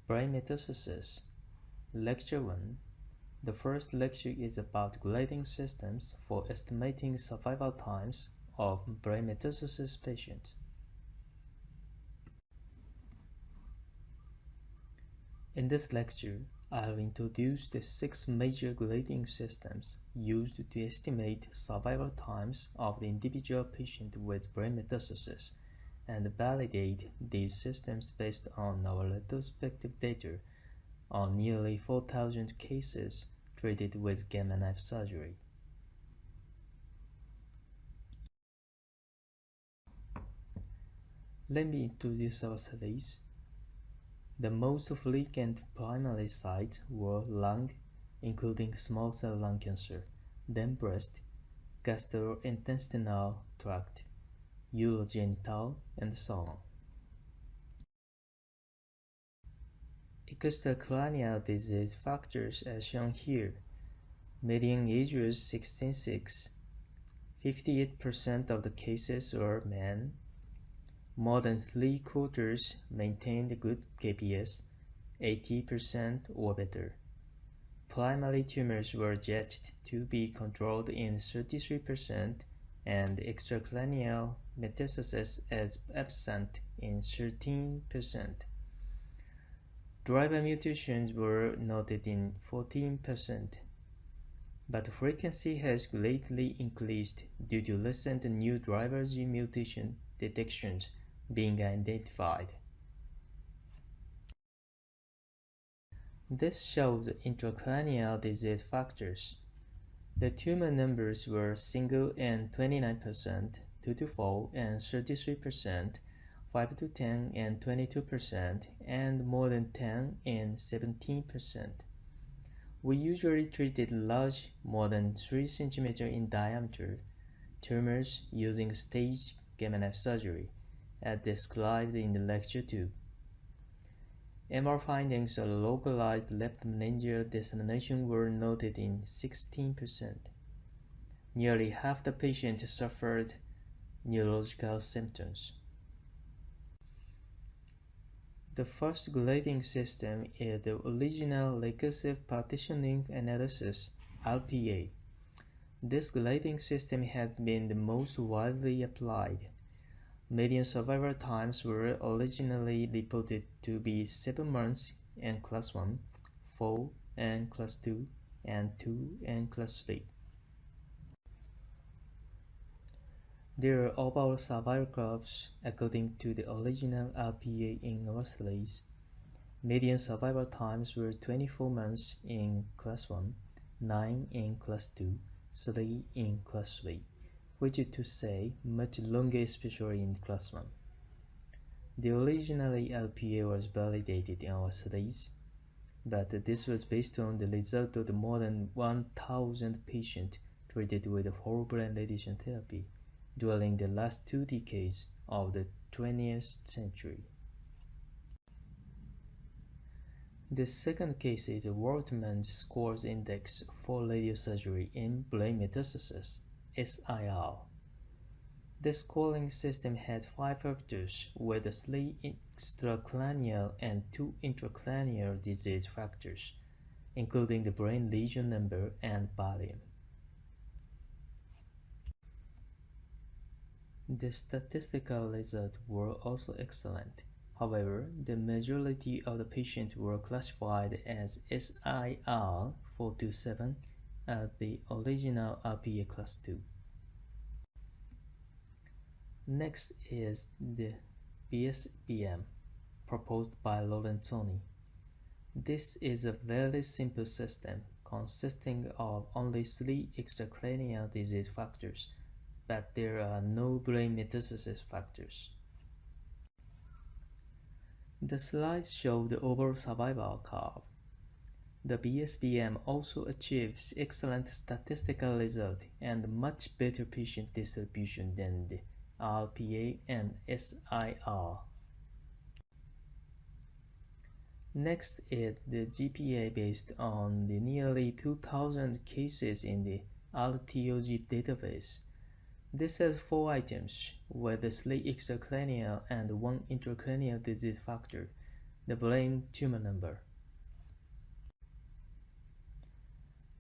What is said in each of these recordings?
Brain Metastases. Lecture 1. The first lecture is about grading systems for estimating survival times of brain metastasis patients. In this lecture, I'll introduce the 6 major grading systems used to estimate survival times of the individual patient with brain metastasis and validate these systems based on our retrospective data on nearly 4,000 cases treated with gamma knife surgery. Let me introduce our studies. The most frequent primary sites were lung, including small cell lung cancer, then breast, gastrointestinal tract, urogenital, and so on. Extracranial disease factors as shown here. Median age was 66. 58% of the cases were men. More than 3/4 maintained good KPS, 80% or better. Primary tumors were judged to be controlled in 33% and extracranial metastasis as absent in 13%. Driver mutations were noted in 14%, but frequency has greatly increased due to recent new driver gene mutation detections being identified. This shows intracranial disease factors. The tumor numbers were single and 29%, 2 to 4 and 33%, 5 to 10 and 22%, and more than 10 and 17%. We usually treated large, more than 3 cm in diameter, tumors using staged gamma knife surgery, as described in the lecture 2. MR findings of localized left meningeal dissemination were noted in 16%. Nearly half the patients suffered neurological symptoms. The first grading system is the original recursive partitioning analysis, RPA. This grading system has been the most widely applied. Median survival times were originally reported to be 7 months in Class 1, 4 in Class 2, and 2 in Class 3. There are overall survival curves according to the original RPA in our studies. Median survival times were 24 months in Class 1, 9 in Class 2, 3 in Class 3, which is to say much longer especially in Class 1. The originally RPA was validated in our studies, but this was based on the result of the more than 1,000 patients treated with whole brain radiation therapy during the last 2 decades of the 20th century. The second case is a Wortmann's Scores Index for radiosurgery in brain metastasis, SIR. The scoring system has 5 factors with 3 extracranial and 2 intracranial disease factors, including the brain lesion number and volume. The statistical results were also excellent. However, the majority of the patients were classified as SIR 427 at the original RPA Class 2. Next is the BSBM, proposed by Lorenzoni. This is a very simple system consisting of only 3 extracranial disease factors, but there are no brain metastasis factors. The slides show the overall survival curve. The BSBM also achieves excellent statistical result and much better patient distribution than the RPA and SIR. Next is the GPA based on the nearly 2,000 cases in the RTOG database. This has 4 items with 3 extracranial and 1 intracranial disease factor. the brain tumor number.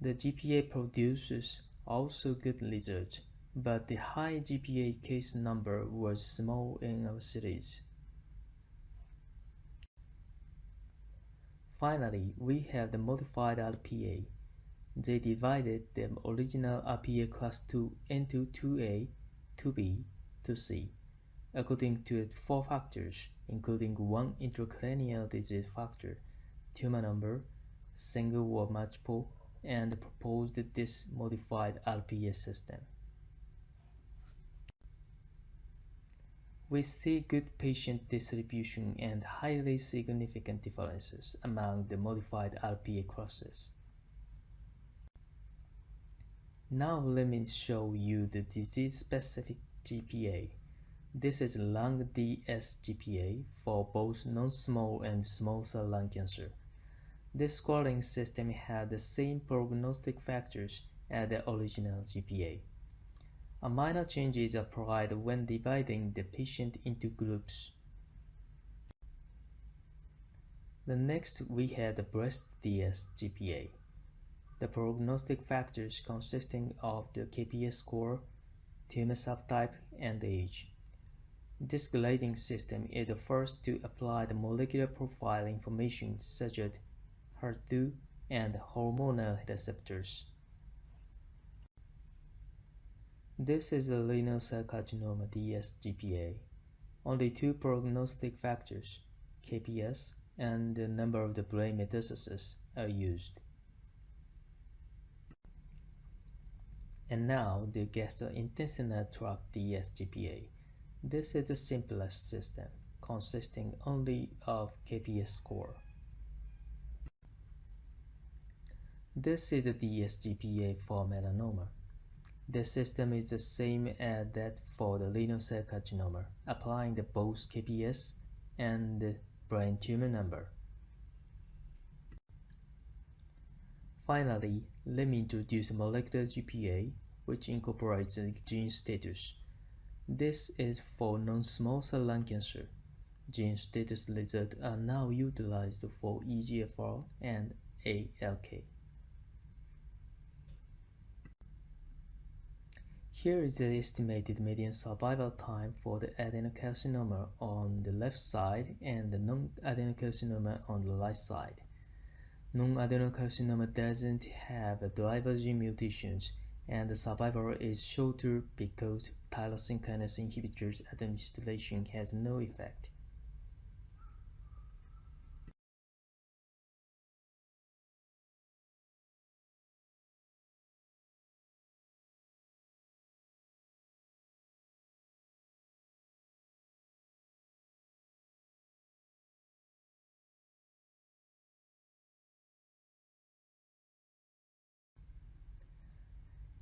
The GPA produces also good results, but the high GPA case number was small in our series. Finally, we have the modified RPA. They divided the original RPA class 2 into 2A, 2B, 2C, according to 4 factors, including 1 intracranial disease factor, tumor number, single or multiple, and proposed this modified RPA system. We see good patient distribution and highly significant differences among the modified RPA classes. Now let me show you the disease-specific GPA. This is lung DS GPA for both non-small and small cell lung cancer. This scoring system had the same prognostic factors as the original GPA. A minor change is applied when dividing the patient into groups. The next we have the breast DS GPA. The prognostic factors consisting of the KPS score, tumor subtype, and age. This grading system is the first to apply the molecular profile information such as HER2 and hormonal receptors. This is a renal cell carcinoma DS GPA. Only 2 prognostic factors, KPS and the number of the brain metastases, are used. And now the gastrointestinal tract DS GPA. This is the simplest system, consisting only of KPS score. This is the DS GPA for melanoma. The system is the same as that for the renal cell carcinoma, applying the both KPS and the brain tumor number. Finally, let me introduce molecular GPA, which incorporates the gene status. This is for non-small cell lung cancer. Gene status results are now utilized for EGFR and ALK. Here is the estimated median survival time for the adenocarcinoma on the left side and the non-adenocarcinoma on the right side. Non-adenocarcinoma doesn't have driver gene mutations, and the survival is shorter because tyrosine kinase inhibitors administration has no effect.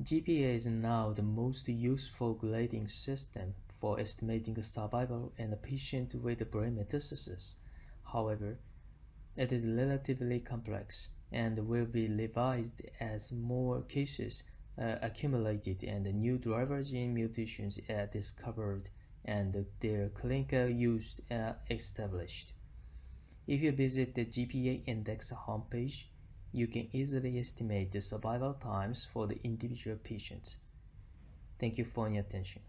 GPA is now the most useful grading system for estimating the survival in a patient with brain metastases. However, it is relatively complex and will be revised as more cases accumulated and new driver gene mutations are discovered and their clinical use are established. If you visit the GPA Index homepage, you can easily estimate the survival times for the individual patients. Thank you for your attention.